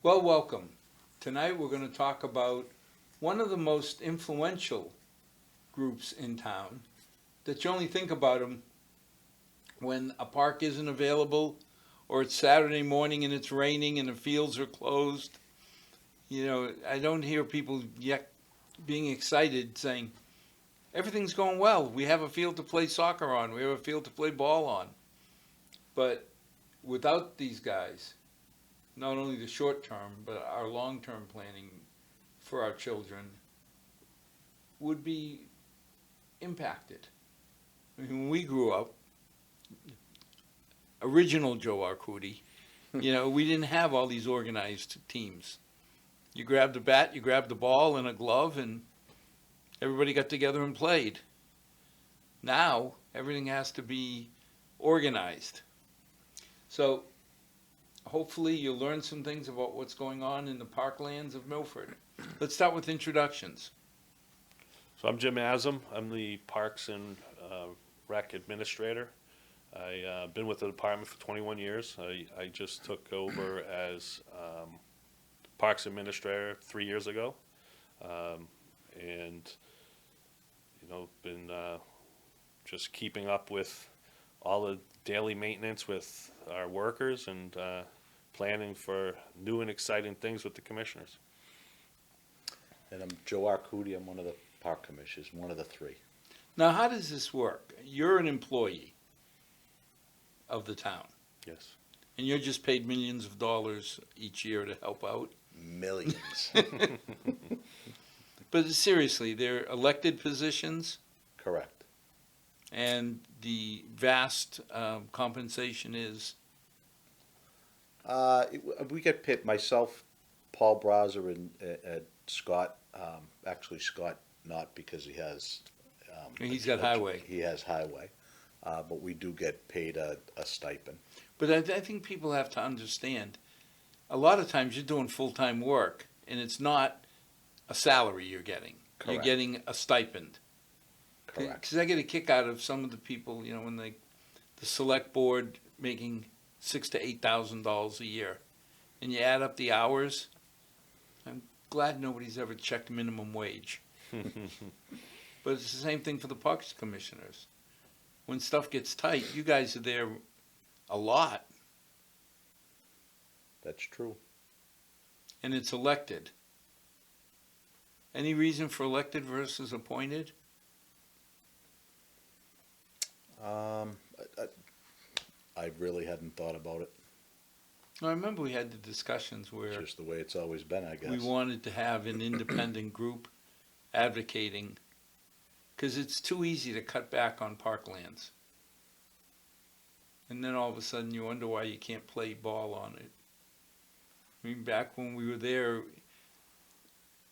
Well, welcome. Tonight we're going to talk about one of the most influential groups in town that you only think about them when a park isn't available or it's Saturday morning and it's raining and the fields are closed. You know, I don't hear people yet being excited saying, everything's going well. We have a field to play soccer on. We have a field to play ball on. But without these guys, not only the short term, but our long term planning for our children would be impacted. I mean, when we grew up, original Joe Arcudi, we didn't have all these organized teams. You grabbed a bat, you grabbed the ball and a glove, and everybody got together and played. Now, everything has to be organized. So, hopefully you'll learn some things about what's going on in the parklands of Milford. Let's start with introductions. So I'm Jim Asum. I'm the Parks and Rec Administrator. I've been with the department for 21 years. I just took over as Parks Administrator 3 years ago. And, been just keeping up with all the daily maintenance with our workers and planning for new and exciting things with the commissioners. And I'm Joe Arcudi. I'm one of the park commissioners, one of the three. Now, how does this work? You're an employee of the town, Yes. and you're just paid millions of dollars each year to help out. Millions. But seriously, they're elected positions, Correct. and the vast compensation is. We get paid, myself, Paul Brazer, and Scott. Actually, Scott not because he has. He's got highway. He has highway, but we do get paid a stipend. But I think people have to understand, a lot of times you're doing full-time work, and it's not a salary you're getting. Correct. You're getting a stipend. Correct. Because I get a kick out of some of the people, when the select board making $6,000 to $8,000 a year, and you add up the hours. I'm glad nobody's ever checked minimum wage. But it's the same thing for the parks commissioners. When stuff gets tight, you guys are there a lot, That's true. and it's elected. Any reason for elected versus appointed? I really hadn't thought about it. I remember we had the discussions where It's just the way it's always been, I guess. we wanted to have an independent group advocating, because it's too easy to cut back on parklands. And then all of a sudden you wonder why you can't play ball on it. I mean, back when we were there,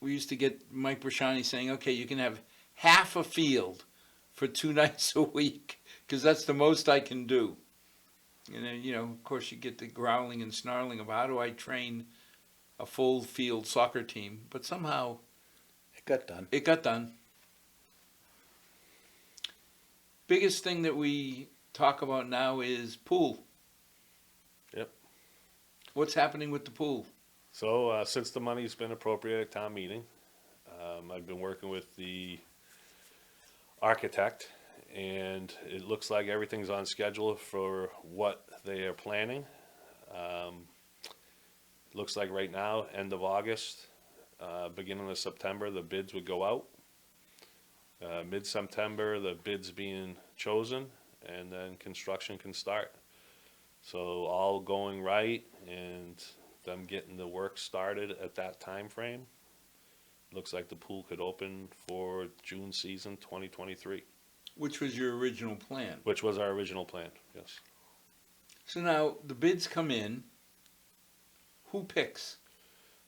we used to get Mike Brashani saying, okay, you can have half a field for 2 nights a week, because that's the most I can do. And then, of course, you get the growling and snarling of how do I train a full field soccer team? But somehow It got done. it got done. Biggest thing that we talk about now is pool. Yep. What's happening with the pool? So since the money's been appropriated at town meeting, I've been working with the architect, and it looks like everything's on schedule for what they are planning. Looks like right now, end of August, beginning of September, the bids would go out. Mid-September, the bids being chosen, and then construction can start. So all going right, and them getting the work started at that time frame. Looks like the pool could open for June season 2023. Which was your original plan. Which was our original plan, yes. So now the bids come in. Who picks?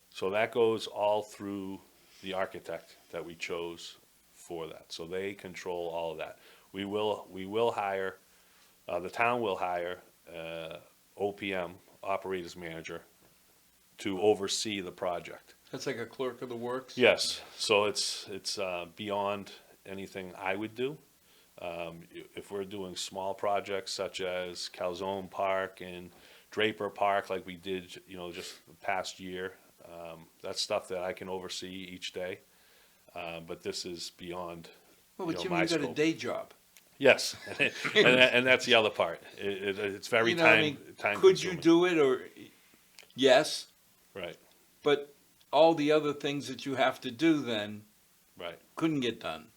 So that goes all through the architect that we chose for that. So they control all of that. We will hire, the town will hire OPM, operators manager, to oversee the project. That's like a clerk of the works? Yes, so it's beyond anything I would do. If we're doing small projects such as Calzone Park and Draper Park like we did, just the past year. That's stuff that I can oversee each day. But this is beyond, Well, but Jimmy, my you got a scope. day job. Yes, and that's the other part. It's very time could you consuming. do it or, yes, Right, but all the other things that you have to do then right. couldn't get done.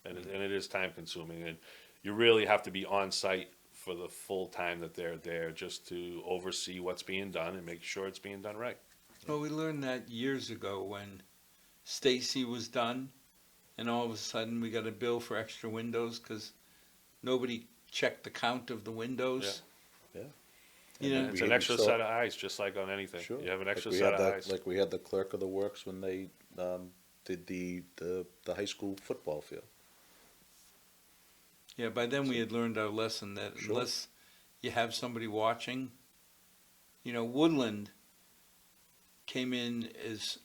And it is time consuming, and you really have to be on site for the full time that they're there just to oversee what's being done and make sure it's being done right. Well, we learned that years ago when Stacy was done, and all of a sudden we got a bill for extra windows because nobody checked the count of the windows. Yeah. You And know, It's an extra set of eyes, just like on anything. Sure. You have an extra we set had of that- eyes. Like we had the clerk of the works when they did the high school football field. yeah, by then we had learned our lesson that Sure. unless you have somebody watching, Woodland came in as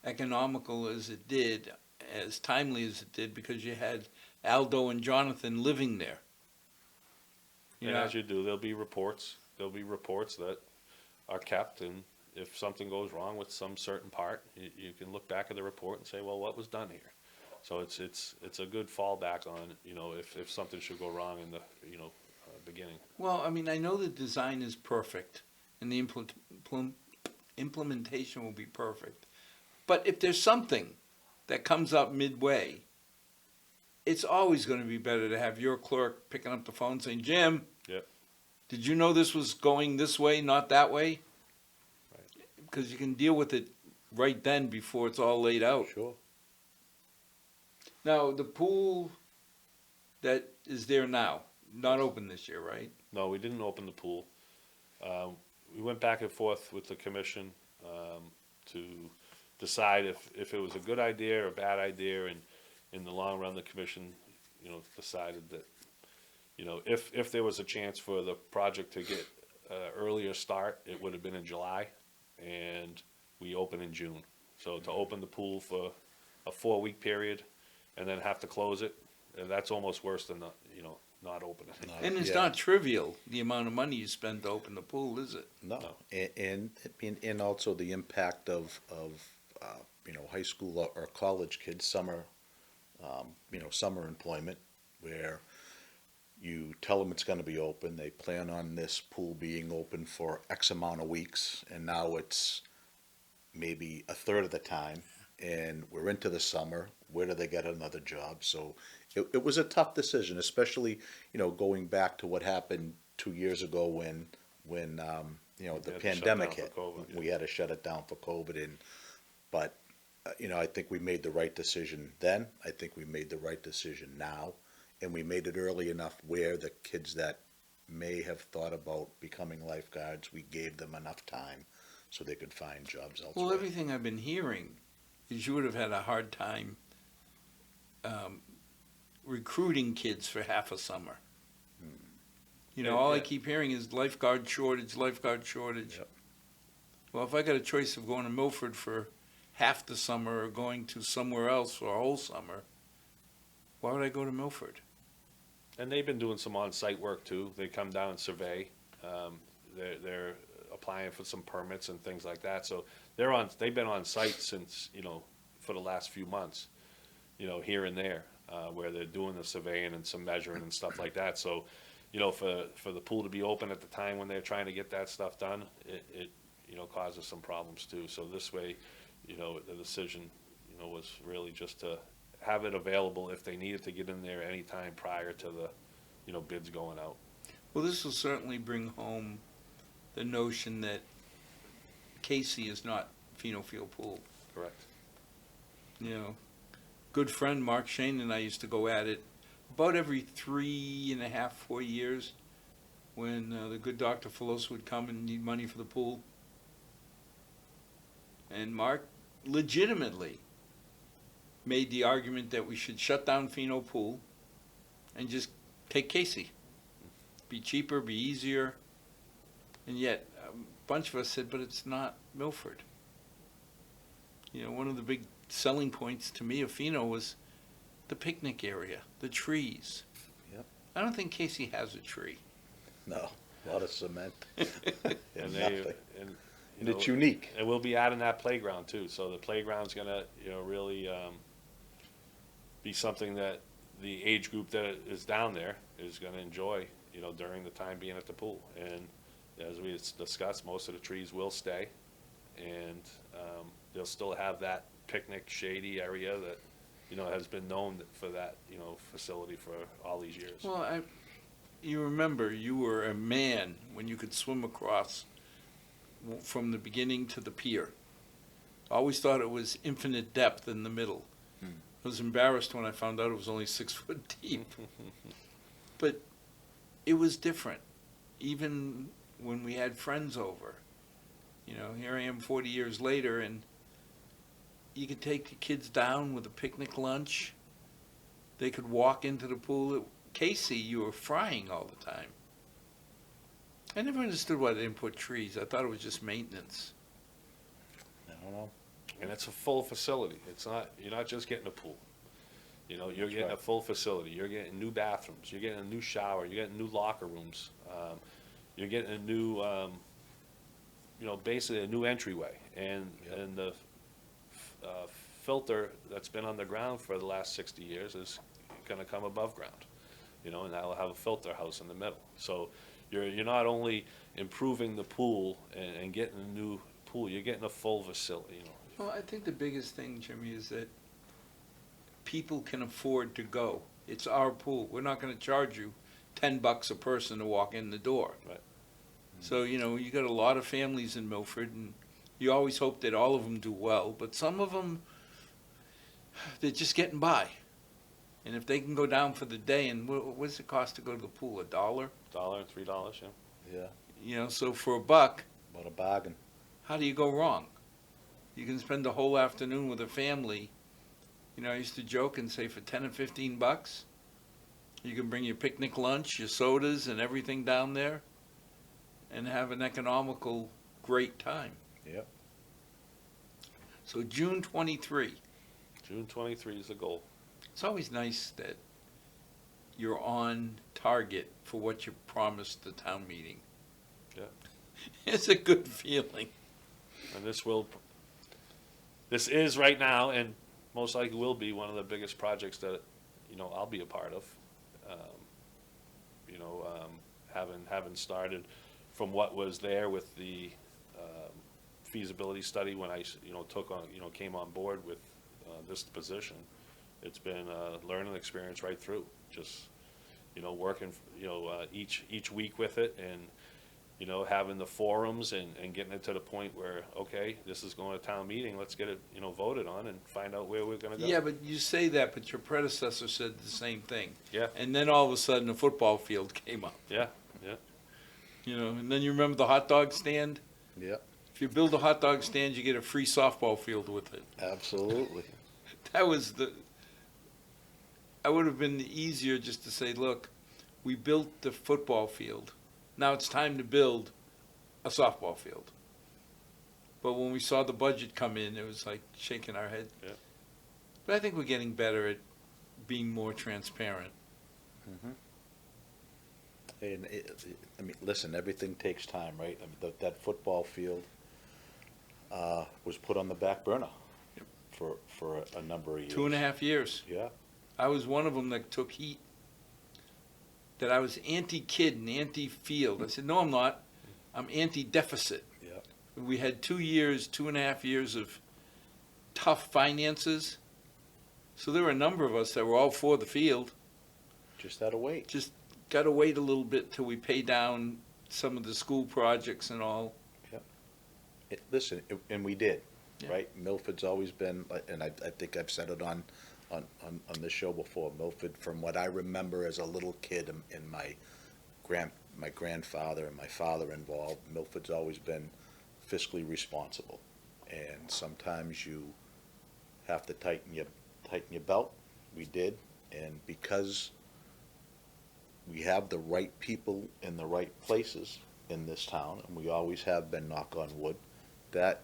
economical as it did, as timely as it did, because you had Aldo and Jonathan living there. And as you do, there'll be reports. There'll be reports that are kept, and if something goes wrong with some certain part, you can look back at the report and say, well, what was done here? So it's a good fallback on, if something should go wrong in the, beginning. Well, I mean, I know the design is perfect, and the implementation will be perfect. But if there's something that comes up midway, it's always going to be better to have your clerk picking up the phone saying, Jim, Yep. did you know this was going this way, not that way? Right. Because you can deal with it right then before it's all laid out. Sure. Now, the pool that is there now, not open this year, right? No, we didn't open the pool. We went back and forth with the commission to decide if it was a good idea or a bad idea, and in the long run, the commission, decided that, if there was a chance for the project to get earlier start, it would have been in July, and we open in June. So to open the pool for a 4-week period and then have to close it, that's almost worse than not opening it. And it's Yeah. not trivial, the amount of money you spend to open the pool, is it? No, No. and also the impact of high school or college kids, summer employment, where you tell them it's going to be open, they plan on this pool being open for X amount of weeks, and now it's maybe a third of the time, and we're into the summer, where do they get another job? So it was a tough decision, especially, going back to what happened 2 years ago when the We had to shut pandemic down for hit. COVID, yeah. We had to shut it down for COVID, but I think we made the right decision then. I think we made the right decision now, and we made it early enough where the kids that may have thought about becoming lifeguards, we gave them enough time so they could find jobs elsewhere. Well, everything I've been hearing is you would have had a hard time recruiting kids for half a summer. All I Yeah. keep hearing is lifeguard shortage, lifeguard shortage. Yep. Well, if I got a choice of going to Milford for half the summer or going to somewhere else for a whole summer, why would I go to Milford? And they've been doing some on-site work too. They come down and survey. They're applying for some permits and things like that. So they've been on site since, for the last few months, here and there, where they're doing the surveying and some measuring and stuff like that. So, for the pool to be open at the time when they're trying to get that stuff done, it causes some problems too. So this way, the decision, was really just to have it available if they needed to get in there anytime prior to the, bids going out. Well, this will certainly bring home the notion that Casey is not Phenofield Pool. Correct. Good friend Mark Shane and I used to go at it about every 3.5, 4 years when the good Dr. Filos would come and need money for the pool. And Mark legitimately made the argument that we should shut down Pheno Pool and just take Casey. Be cheaper, be easier. And yet, a bunch of us said, but it's not Milford. One of the big selling points to me of Pheno was the picnic area, the trees. Yep. I don't think Casey has a tree. No. A lot of cement And and they, nothing. and, And you it's know, unique. and we'll be adding that playground too, so the playground's gonna, really, be something that the age group that is down there is gonna enjoy, during the time being at the pool. And as we discussed, most of the trees will stay, and, they'll still have that picnic shady area that, has been known for that, facility for all these years. Well, you remember, you were a man when you could swim across from the beginning to the pier. I always thought it was infinite depth in the middle. I was embarrassed when I found out it was only 6 foot deep. But it was different, even when we had friends over. Here I am 40 years later, and you could take the kids down with a picnic lunch. They could walk into the pool. Casey, you were frying all the time. I never understood why they didn't put trees. I thought it was just maintenance. I don't know. And it's a full facility. You're not just getting a pool. You're That's getting a right. full facility. You're getting new bathrooms. You're getting a new shower. You're getting new locker rooms. You're getting a new, basically a new entryway. And the filter that's been on the ground for the last 60 years is gonna come above ground. And that'll have a filter house in the middle. So you're not only improving the pool and getting a new pool, you're getting a full facility, Well, I think the biggest thing, Jimmy, is that people can afford to go. It's our pool. We're not going to charge you $10 a person to walk in the door. Right. So, you got a lot of families in Milford, and you always hope that all of them do well, but some of them, they're just getting by. And if they can go down for the day, and what's it cost to go to the pool, $1? $1 and $3, yeah. Yeah, So for $1, what a bargain. how do you go wrong? You can spend the whole afternoon with a family. I used to joke and say for 10 or 15 bucks, you can bring your picnic lunch, your sodas, and everything down there, and have an economical, great time. Yep. So June 23. June 23 is the goal. It's always nice that you're on target for what you promised the town meeting. Yeah. It's a good feeling. And this is right now, and most likely will be, one of the biggest projects that, I'll be a part of. Having started from what was there with the feasibility study when I, came on board with this position. It's been a learning experience right through, just, working, each week with it, and, having the forums and getting it to the point where, okay, this is going to town meeting, let's get it, voted on and find out where we're gonna go. Yeah, but you say that, but your predecessor said the same thing. Yeah, And then all of a sudden, a football field came up. yeah. And then you remember the hot dog stand? Yep, If you build a hot dog stand, you get a free softball field with it. absolutely. That was I would have been easier just to say, look, we built the football field. Now it's time to build a softball field. But when we saw the budget come in, it was like shaking our head. Yeah. But I think we're getting better at being more transparent. And listen, everything takes time, right? That football field was put on the back burner for a number of years. 2.5 years. Yeah, I was one of them that took heat. That I was anti-kid and anti-field. I said, no, I'm not. I'm anti-deficit. yeah. We had 2.5 years of tough finances. So there were a number of us that were all for the field. Just had to wait. Just got to wait a little bit till we pay down some of the school projects and all. And we did, Yeah. right? Milford's always been, and I think I've said it on this show before, Milford, from what I remember as a little kid and my grandfather and my father involved, Milford's always been fiscally responsible. And sometimes you have to tighten your belt. We did, and because we have the right people in the right places in this town, and we always have been, knock on wood, that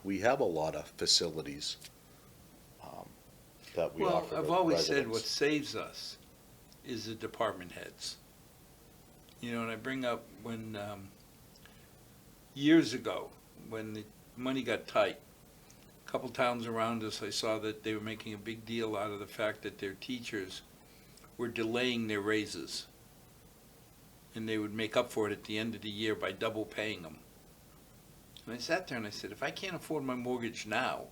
we have a lot of facilities that we Well, offer I've to always said residents. what saves us is the department heads. You know, and I bring up when, years ago, when the money got tight, a couple towns around us, I saw that they were making a big deal out of the fact that their teachers were delaying their raises. And they would make up for it at the end of the year by double paying them. And I sat there and I said, if I can't afford my mortgage now,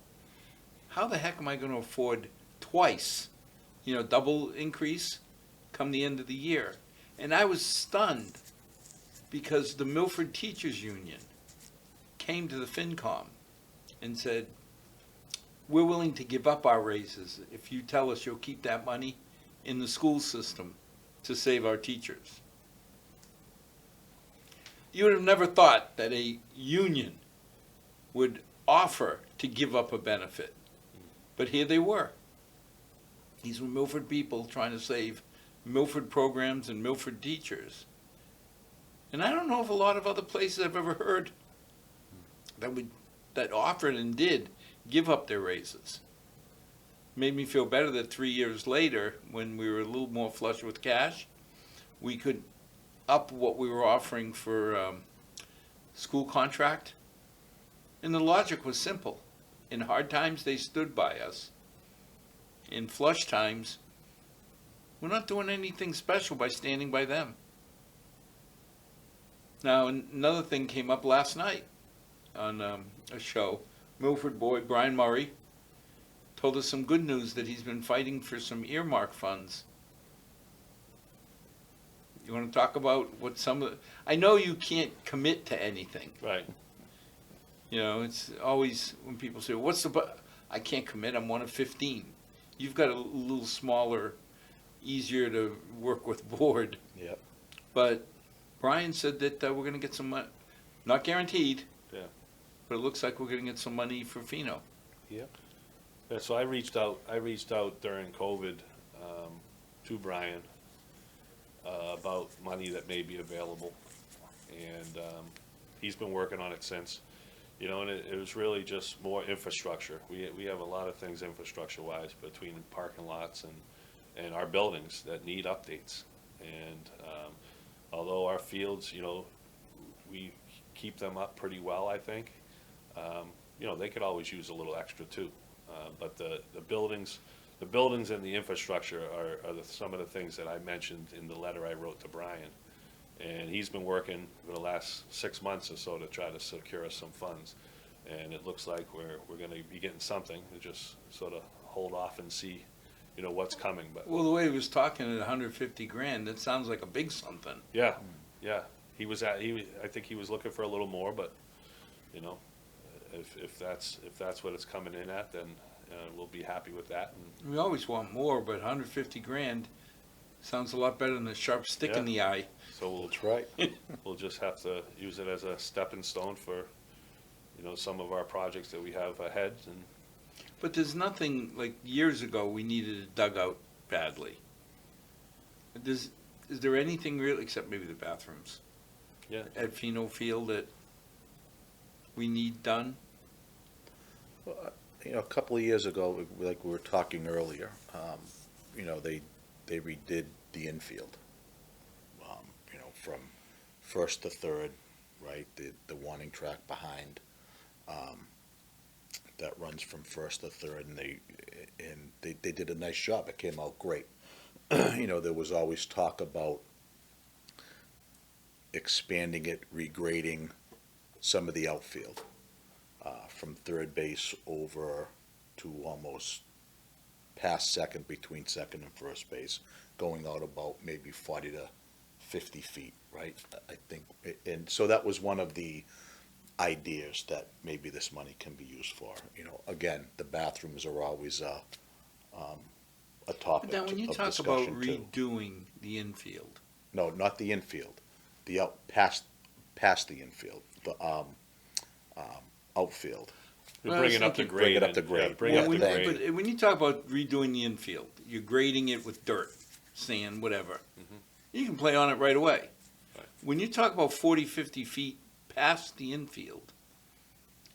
how the heck am I going to afford twice, double increase come the end of the year? And I was stunned because the Milford Teachers Union came to the FinCom and said, we're willing to give up our raises if you tell us you'll keep that money in the school system to save our teachers. You would have never thought that a union would offer to give up a benefit. But here they were. These were Milford people trying to save Milford programs and Milford teachers. And I don't know of a lot of other places I've ever heard that offered and did give up their raises. Made me feel better that 3 years later, when we were a little more flush with cash, we could up what we were offering for school contract. And the logic was simple. In hard times, they stood by us. In flush times, we're not doing anything special by standing by them. Now, another thing came up last night on a show. Milford boy, Brian Murray, told us some good news that he's been fighting for some earmark funds. You want to talk about what some of the, I know you can't commit to anything. Right. It's always when people say, what's the, I can't commit, I'm one of 15. You've got a little smaller, easier to work with board. Yep. But Brian said that we're going to get some money, not guaranteed. Yeah. But it looks like we're going to get some money for Pheno. Yep. Yeah, so I reached out during COVID to Brian about money that may be available, and he's been working on it since. And it was really just more infrastructure. We have a lot of things infrastructure-wise between parking lots and our buildings that need updates. And although our fields, we keep them up pretty well, I think, they could always use a little extra too. But the buildings and the infrastructure are some of the things that I mentioned in the letter I wrote to Brian. And he's been working for the last 6 months or so to try to secure us some funds. And it looks like we're going to be getting something. We just sort of hold off and see, what's coming. But Well, the way he was talking at 150 grand, that sounds like a big something. yeah. I think he was looking for a little more, but if that's what it's coming in at, then we'll be happy with that. And We always want more, but 150 grand sounds a lot better than a sharp stick in the eye. so That's right. we'll just have to use it as a stepping stone for, some of our projects that we have ahead. And But there's nothing, like years ago, we needed a dugout badly. Is there anything real, except maybe the bathrooms, yeah, at Pheno Field that we need done? A couple of years ago, like we were talking earlier, they redid the infield. From first to third, right? The warning track behind, that runs from first to third, and they did a nice job. It came out great. There was always talk about expanding it, regrading some of the outfield, from third base over to almost past second, between second and first base, going out about maybe 40 to 50 feet, right? I think, and so that was one of the ideas that maybe this money can be used for. Again, the bathrooms are always a topic Now, when you of talk about discussion too. redoing the infield, No, not the infield, the past the infield, the outfield. we're Well, I was bringing up the thinking- grade. Bring it up to and- grade. yeah, bring Well, up the when, grade. but when you talk about redoing the infield, you're grading it with dirt, sand, whatever. You can play on it right away. Right. When you talk about 40, 50 feet past the infield,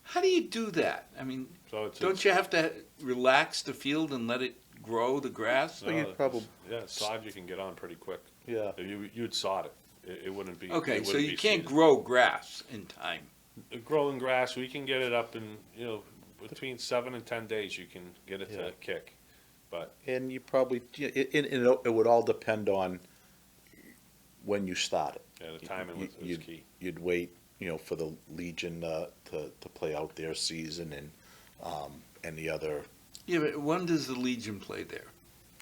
how do you do that? I mean, So it's don't you have to relax the field and let it grow, the grass? So you'd probably, sod you can get on pretty quick. yeah, You'd sod it. It wouldn't be. Okay, it so wouldn't you be can't seeded. grow grass in time. Growing grass, we can get it up in, between 7 and 10 days, you can get it Yeah. to kick. But, And you probably, it would all depend on when you start it. yeah, the timing You- is key. You'd wait, for the Legion, to play out their season and the other. Yeah, but when does the Legion play there?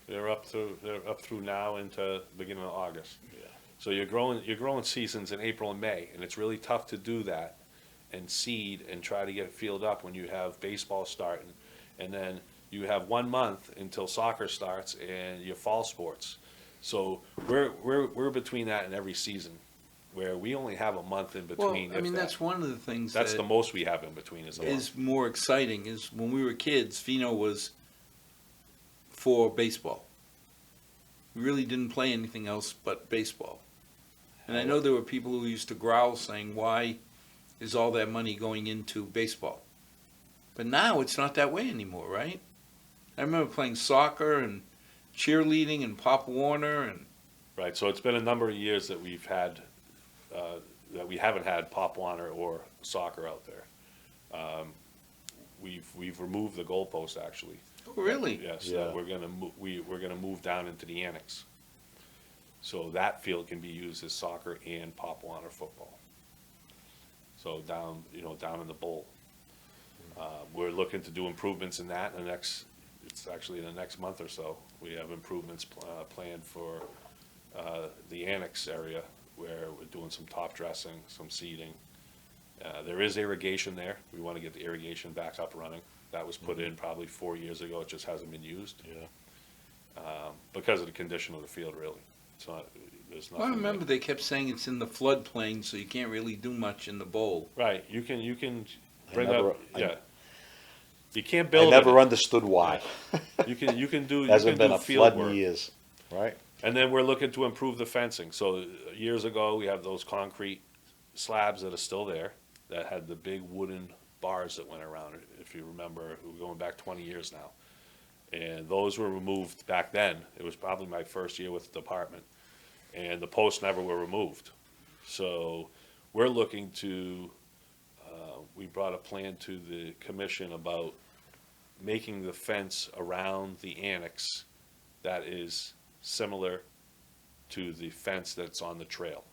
They're up through now into beginning of August. Yeah. So you're growing seasons in April and May, and it's really tough to do that and seed and try to get it filled up when you have baseball starting. And then you have 1 month until soccer starts and your fall sports. So we're between that and every season, where we only have a month in Well, between. I if mean, that. that's one of the things That's that the most we have in between is a month. is more exciting is when we were kids, Fino was for baseball. We really didn't play anything else but baseball. And I know there were people who used to growl saying, why is all that money going into baseball? But now it's not that way anymore, right? I remember playing soccer and cheerleading and Pop Warner and Right, so it's been a number of years that we've had, that we haven't had Pop Warner or soccer out there. We've removed the goalpost actually. oh, really? Yes, Yeah. we're gonna move down into the annex. So that field can be used as soccer and Pop Warner football. So down in the bowl. We're looking to do improvements in that in the next, it's actually in the next month or so. We have improvements planned for the annex area where we're doing some top dressing, some seeding. There is irrigation there. We want to get the irrigation back up running. That was put in probably 4 years ago. It just hasn't been used Yeah. because of the condition of the field, really. It's not, there's Well, I nothing. remember they kept saying it's in the floodplain, so you can't really do much in the bowl. Right, you can I bring never- up, yeah. You can't I build it. never understood why. You can do, Hasn't been a field flood work. in years, right? And then we're looking to improve the fencing. So years ago, we have those concrete slabs that are still there that had the big wooden bars that went around it. If you remember, we're going back 20 years now. And those were removed back then. It was probably my first year with the department. And the posts never were removed. So we're looking to, we brought a plan to the commission about making the fence around the annex that is similar to the fence that's on the trail.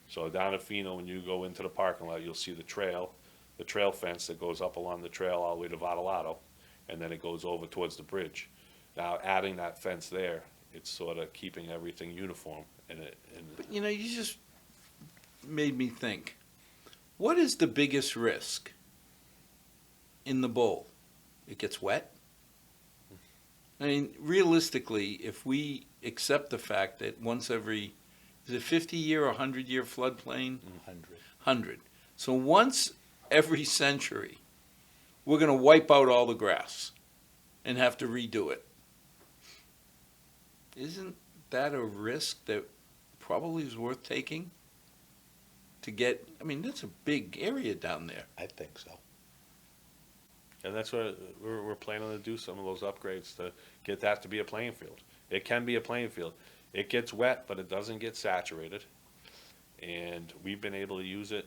So down at Fino, when you go into the parking lot, you'll see the trail fence that goes up along the trail all the way to Vadalato, and then it goes over towards the bridge. Now, adding that fence there, it's sort of keeping everything uniform, and But you know, you just made me think. What is the biggest risk in the bowl? It gets wet? I mean, realistically, if we accept the fact that once every, is it 50-year or 100-year floodplain? 100. So once every century, we're going to wipe out all the grass and have to redo it. Isn't that a risk that probably is worth taking? To get, I mean, that's a big area down there. I think so. and that's what we're planning to do, some of those upgrades to get that to be a playing field. It can be a playing field. It gets wet, but it doesn't get saturated. And we've been able to use it.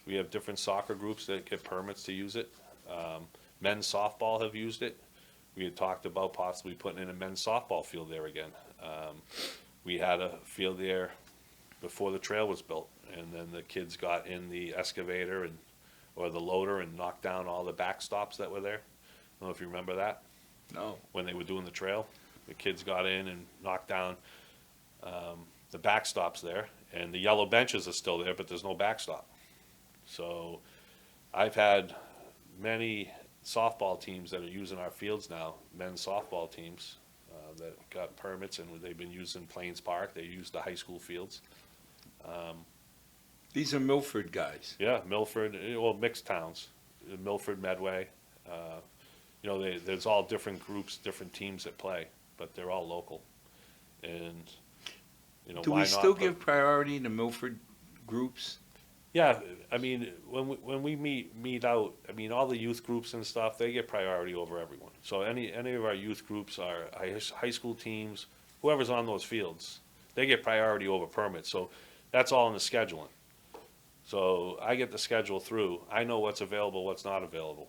We have different soccer groups that get permits to use it. Men's softball have used it. We had talked about possibly putting in a men's softball field there again. We had a field there before the trail was built, and then the kids got in the excavator or the loader and knocked down all the backstops that were there. I don't know if you remember that. No. When they were doing the trail, the kids got in and knocked down the backstops there, and the yellow benches are still there, but there's no backstop. So I've had many softball teams that are using our fields now, men's softball teams that got permits, and they've been using Plains Park. They use the high school fields. These are Milford guys. Yeah, Milford, well, mixed towns, Milford, Medway. There's all different groups, different teams that play, but they're all local. And, Do why we not still put- give priority to Milford groups? Yeah, I mean, when we meet out, I mean, all the youth groups and stuff, they get priority over everyone. So any of our youth groups, our high school teams, whoever's on those fields, they get priority over permits. So That's all in the scheduling. So I get the schedule through. I know what's available, what's not available.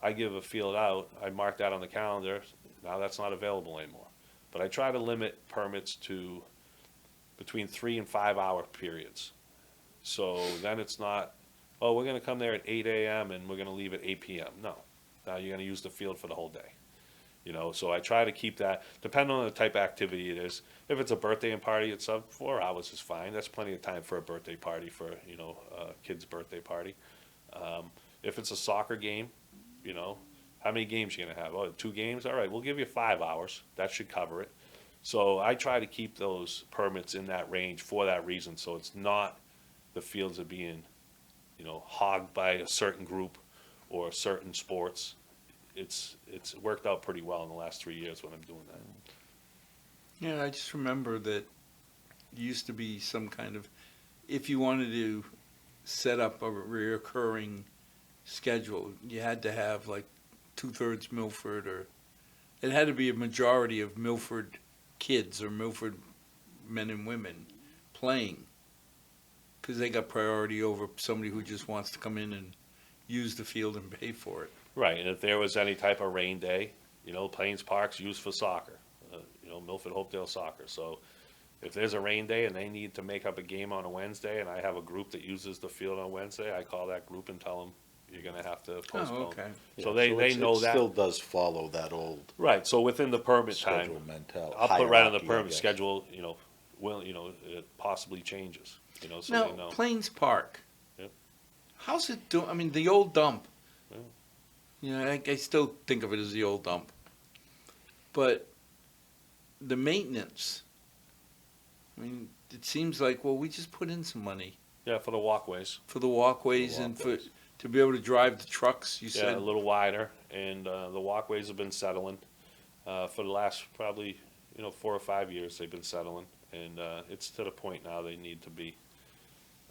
I give a field out, I mark that on the calendar, now that's not available anymore. But I try to limit permits to between 3 and 5 hour periods. So then it's not, oh, we're gonna come there at 8 AM and we're gonna leave at 8 PM. No, now you're gonna use the field for the whole day. You know, so I try to keep that, depending on the type of activity it is. If it's a birthday and party, it's 4 hours is fine. That's plenty of time for a birthday party, for, you know, a kid's birthday party. If it's a soccer game, you know, how many games you gonna have? Oh, 2 games? All right, we'll give you 5 hours. That should cover it. So I try to keep those permits in that range for that reason, so it's not the fields are being, you know, hogged by a certain group or certain sports. It's worked out pretty well in the last 3 years when I'm doing that. Yeah, I just remember that there used to be some kind of, if you wanted to set up a reoccurring schedule, you had to have like 2/3 Milford, or it had to be a majority of Milford kids or Milford men and women playing, because they got priority over somebody who just wants to come in and use the field and pay for it. Right, and if there was any type of rain day, you know, Plains Park's used for soccer, you know, Milford Hopedale soccer. So if there's a rain day and they need to make up a game on a Wednesday, and I have a group that uses the field on Wednesday, I call that group and tell them, you're gonna have to postpone. Oh, okay. So Yeah, they it's- know it that. still does follow that old Right, so within the permit time, schedule mentality. I'll put right on the hierarchy, I permit guess. schedule, you know, it possibly changes, you know, so Now, they know. Plains Park. Yep. How's it doing? I mean, the old dump. Yeah. You know, I still think of it as the old dump. But the maintenance, I mean, it seems like, well, we just put in some money Yeah, for the walkways. for the walkways and for, to be able to drive the trucks, you Yeah, said. a little wider, and the walkways have been settling for the last probably, you know, 4 or 5 years. They've been settling, and it's to the point now they need to be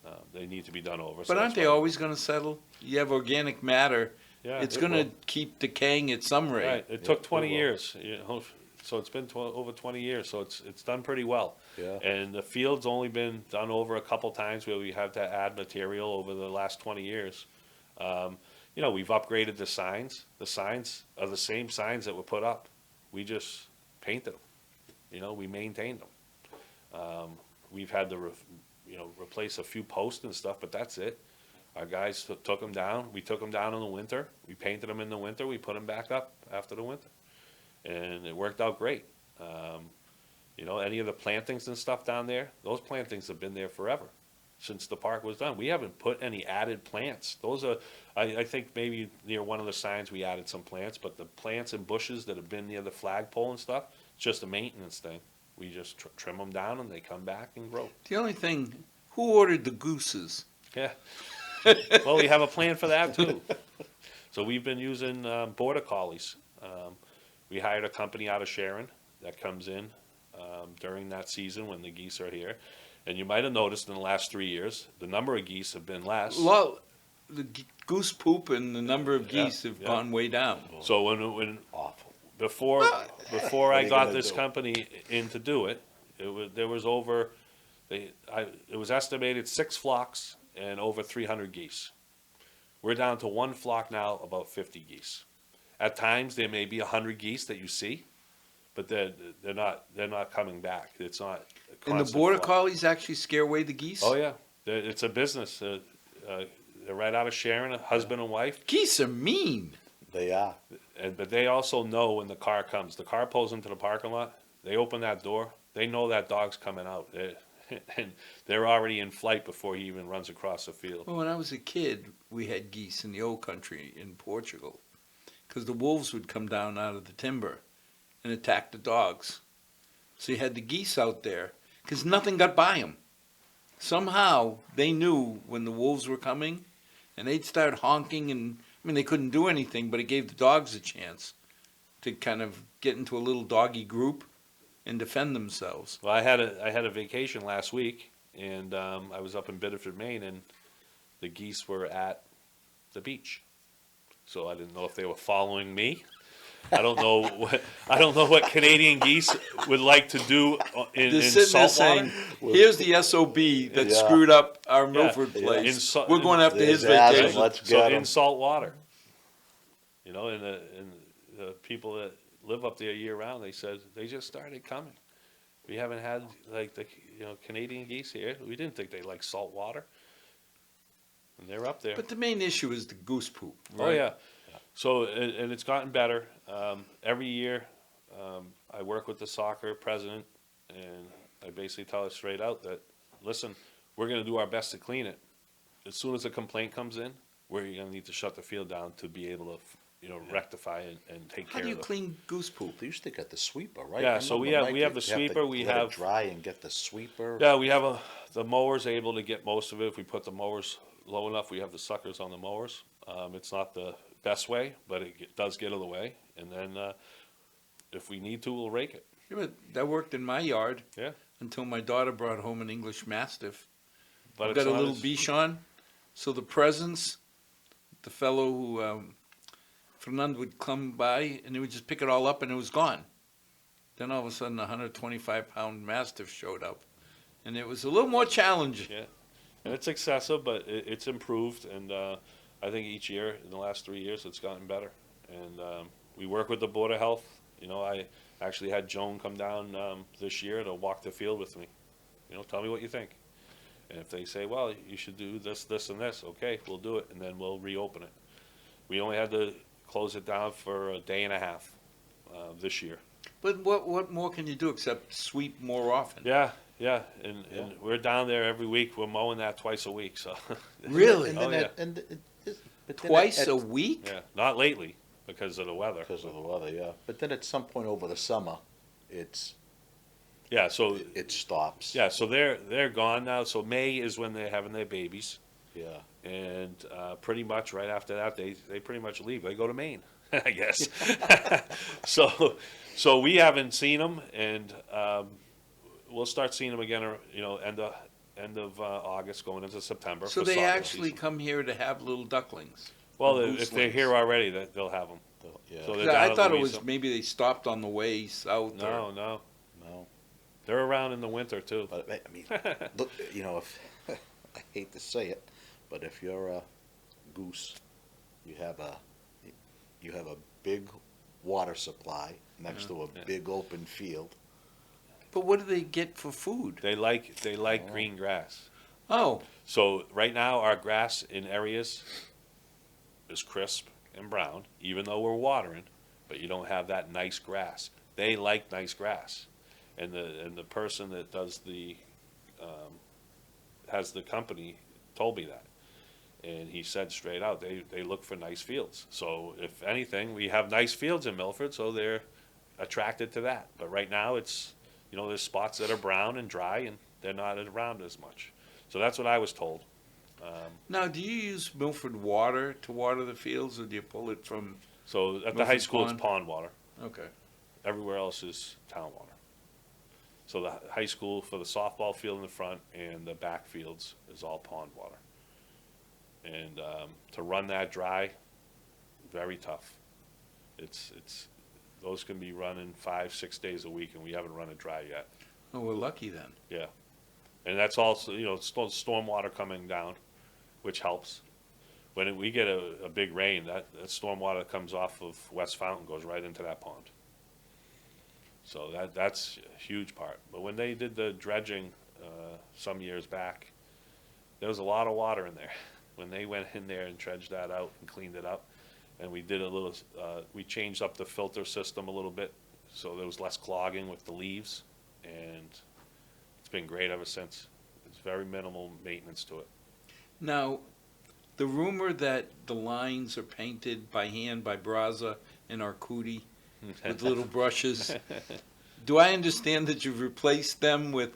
done over. So But aren't that's they why- always gonna settle? You have organic matter, Yeah, it's it gonna will. keep decaying at some rate. Right. It took it 20 will. years, you know, so it's been over 20 years. So it's done pretty well. Yeah. And the field's only been done over a couple times where we have to add material over the last 20 years. You know, we've upgraded the signs. The signs are the same signs that were put up. We just painted them. You know, we maintained them. We've had to, replace a few posts and stuff, but that's it. Our guys took them down. We took them down in the winter. We painted them in the winter. We put them back up after the winter. And it worked out great. You know, any of the plantings and stuff down there, those plantings have been there forever, since the park was done. We haven't put any added plants. Those are, I think maybe near one of the signs we added some plants, but the plants and bushes that have been near the flagpole and stuff, it's just a maintenance thing. We just trim them down and they come back and grow. The only thing, who ordered the gooses? Yeah. Well, we have a plan for that too. So we've been using border collies. We hired a company out of Sharon that comes in during that season when the geese are here. And you might have noticed in the last 3 years, the number of geese have been less. Well, the goose poop and the number of Yeah, geese have yeah. gone way down. So when Awful. before What are I you got gonna this do? company in to do it, there was over, it was estimated 6 flocks and over 300 geese. We're down to 1 flock now, about 50 geese. At times there may be 100 geese that you see, but they're not coming back. It's not a And the constant border flock. collies actually scare away the geese? Oh yeah, it's a business. They're right out of Sharon, a husband and wife. Geese are mean. They are. But they also know when the car comes. The car pulls into the parking lot. They open that door. They know that dog's coming out. And they're already in flight before he even runs across the field. Well, when I was a kid, we had geese in the old country in Portugal, because the wolves would come down out of the timber and attack the dogs. So you had the geese out there, because nothing got by them. Somehow they knew when the wolves were coming, and they'd start honking, and I mean they couldn't do anything, but it gave the dogs a chance to kind of get into a little doggy group and defend themselves. Well, I had a vacation last week, and I was up in Biddeford, Maine, and the geese were at the beach. So I didn't know if they were following me I don't know what Canadian geese would like to do in They're sitting there salt water. saying, here's the SOB that Yeah. screwed up our Yeah. Milford Yeah. place. In We're going after his There's Adam, vacation. let's So get in 'em. salt water, and the people that live up there year round, they said they just started coming. We haven't had like the Canadian geese here. We didn't think they like salt water, and they're up there. But the main issue is the goose poop, Oh right? yeah. So and it's gotten better. Every year, I work with the soccer president, and I basically tell her straight out that, listen, we're going to do our best to clean it. As soon as a complaint comes in, we're going to need to shut the field down to be able to, rectify and take How care do you of it. clean goose poop? They used to get the sweeper, right? Yeah, I so we remember, have Mike, the you'd sweeper, to we let it have- dry and get the sweeper. Yeah, we have the mowers able to get most of it. If we put the mowers low enough, we have the suckers on the mowers. It's not the best way, but it does get in the way. And then if we need to, we'll rake it. Yeah, but that worked in my yard. Yeah. Until my daughter brought home an English Mastiff. But I've it's got a not little as- Bichon. So the presents, the fellow who, Fernand would come by and he would just pick it all up and it was gone. Then all of a sudden a 125-pound Mastiff showed up. And it was a little more challenging. Yeah, and it's excessive, but it's improved, and I think each year in the last 3 years it's gotten better. And we work with the Board of Health. I actually had Joan come down this year to walk the field with me. Tell me what you think. And if they say, well, you should do this, this, and this, okay, we'll do it, and then we'll reopen it. We only had to close it down for a day and a half this year. But what more can you do except sweep more often? Yeah, and we're down there every week. We're mowing that twice a week, so. Really? Oh, yeah. But then Twice at- a week? Yeah, not lately because of the weather. because of the weather, yeah. But then at some point over the summer, Yeah, so it stops. so they're gone now. So May is when they're having their babies, Yeah. and pretty much right after that they pretty much leave. They go to Maine, I guess. so we haven't seen them, and we'll start seeing them again. End of August, going into September. So for they soccer actually season. come here to have little ducklings? Well, or if they're gooselings? here already, they'll have them. Yeah. So they're Yeah, down I at thought it was Louisa. maybe they stopped on the way south. No, no, No. they're around in the winter too. But I mean, look, if I hate to say it, but if you're a goose, you have a big water supply next to a Yeah. big open field. But what do they get for food? They like green grass. Oh, So right now, our grass in areas is crisp and brown, even though we're watering, but you don't have that nice grass. They like nice grass, and the person that does has the company told me that, and he said straight out they look for nice fields. So if anything, we have nice fields in Milford, so they're attracted to that. But right now, it's there's spots that are brown and dry, and they're not around as much. So that's what I was told. now do you use Milford water to water the fields, or do you pull it from? So at the Milford high school, Pond? it's pond water. Okay. Everywhere else is town water. So the high school for the softball field in the front and the back fields is all pond water. And to run that dry, very tough. It's those can be running 5-6 days a week, and we haven't run it dry yet. Oh, we're lucky then. Yeah, and that's also storm water coming down, which helps. When we get a big rain, that storm water that comes off of West Fountain goes right into that pond. So that's a huge part. But when they did the dredging some years back, there was a lot of water in there. When they went in there and dredged that out and cleaned it up, and we did we changed up the filter system a little bit, so there was less clogging with the leaves, and it's been great ever since. It's very minimal maintenance to it. Now, the rumor that the lines are painted by hand by Braza and Arcudi with little brushes. Do I understand that you've replaced them with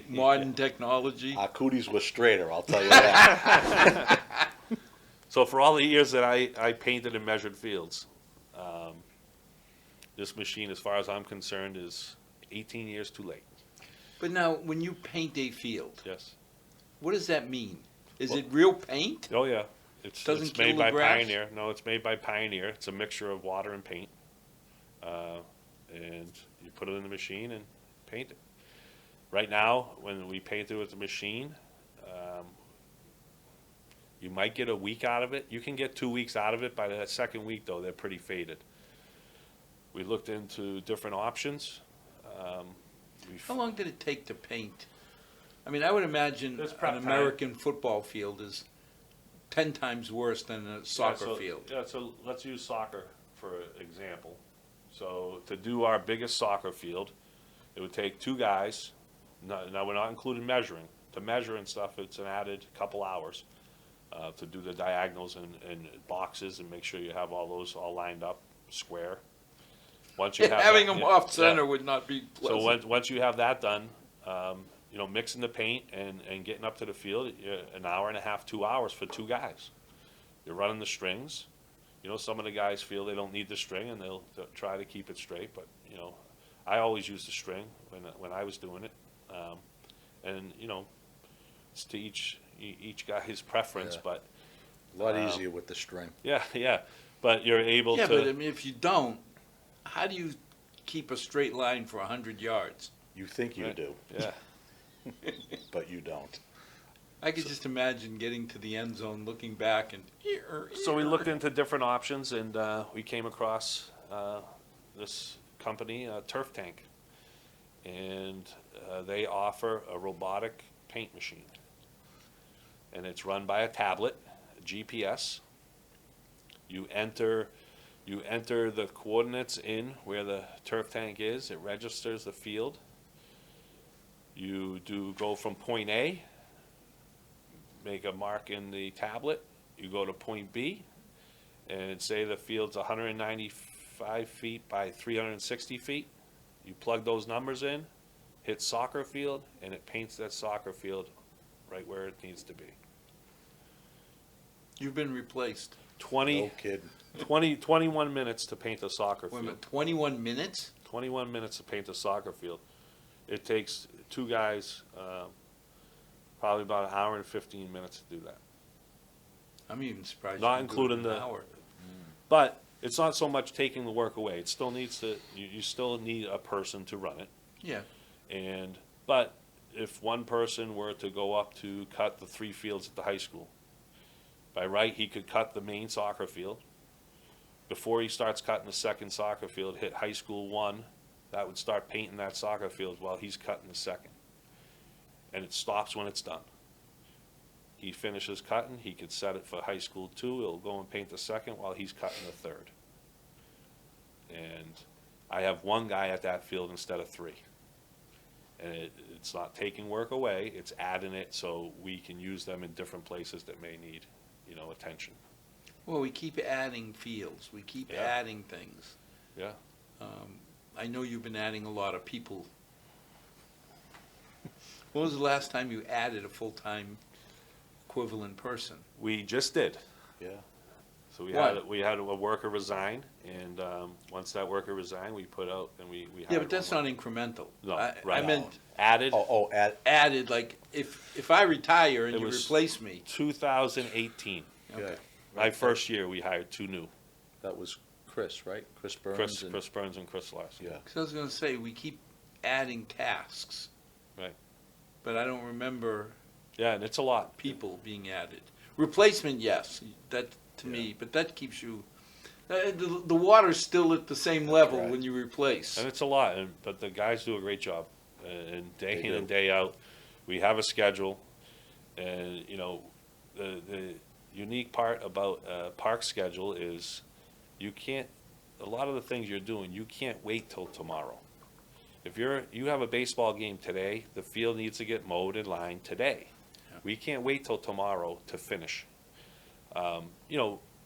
modern technology? Our cooties were straighter, I'll tell you that. So for all the years that I painted and measured fields, this machine, as far as I'm concerned, is 18 years too late. But now, when you paint a field, Yes. what does that mean? Is Well- it real paint? Oh, yeah. It's Doesn't made kill by the grass? Pioneer. No, it's made by Pioneer. It's a mixture of water and paint. and you put it in the machine and paint it. Right now, when we paint it with the machine, you might get a week out of it. You can get 2 weeks out of it. By the second week, though, they're pretty faded. We looked into different options. How long did it take to paint? I mean, I would imagine It's prep an time. American football field is 10 times worse than a soccer so, field. Yeah, so let's use soccer for example. So to do our biggest soccer field, it would take 2 guys. Now we're not including measuring. To measure and stuff, it's an added couple hours to do the diagonals and boxes and make sure you have all those all lined up square. Once you have Having that, them yeah, off center yeah. would not be So pleasant. once you have that done, mixing the paint and getting up to the field, an hour and a half, 2 hours for 2 guys. You're running the strings. Some of the guys feel they don't need the string and they'll try to keep it straight. But I always use the string when I was doing it, and it's to each guy's preference. Yeah. But A lot easier with the string. yeah. But you're able Yeah, to. but I mean, if you don't, how do you keep a straight line for 100 yards? You think you Right. do, Yeah. but you don't. I could just imagine getting to the end zone, looking back, and So we looked into different options, and we came across this company, Turf Tank, and they offer a robotic paint machine, and it's run by a tablet, GPS. You enter the coordinates in where the turf tank is. It registers the field. You go from point A, make a mark in the tablet. You go to point B, and say the field's 195 feet by 360 feet. You plug those numbers in, hit soccer field, and it paints that soccer field right where it needs to be. You've been replaced. 20, No kidding. 21 minutes to paint a soccer Wait a field. minute, 21 minutes? 21 minutes to paint a soccer field. It takes 2 guys probably about an hour and 15 minutes to do that. I'm even surprised. Not you can do it in including an the- hour. But it's not so much taking the work away. It still needs to. You still need a person to run it. Yeah. But if one person were to go up to cut the 3 fields at the high school, by right he could cut the main soccer field. Before he starts cutting the second soccer field, hit high school 1, that would start painting that soccer field while he's cutting the second. And it stops when it's done. He finishes cutting, he could set it for high school 2, it'll go and paint the second while he's cutting the third. And I have 1 guy at that field instead of 3. And it's not taking work away, it's adding it so we can use them in different places that may need, attention. Well, we keep adding fields. We keep Yeah. adding things. Yeah. I know you've been adding a lot of people. When was the last time you added a full-time equivalent person? We just did. Yeah. So What? we had a worker resign, and once that worker resigned, we put out and we hired Yeah, but that's one not incremental. No, I right. meant added. added, like, if I retire and It you was- replace me. 2018. Yeah. My first year, we hired 2 new, That was Chris, right? Chris Burns. Chris Burns and Chris Larson. Yeah. Because I was going to say, we keep adding tasks. Right. But I don't remember Yeah, and it's a lot. people being added. Replacement, yes, that to me, but that keeps you. The water's still at the same level Right. when you replace. And it's a lot, but the guys do a great job, and day They in do. and day out. We have a schedule, and the unique part about a park schedule is you can't. A lot of the things you're doing, you can't wait till tomorrow. If you have a baseball game today, the field needs to get mowed and lined today. Yeah. We can't wait till tomorrow to finish.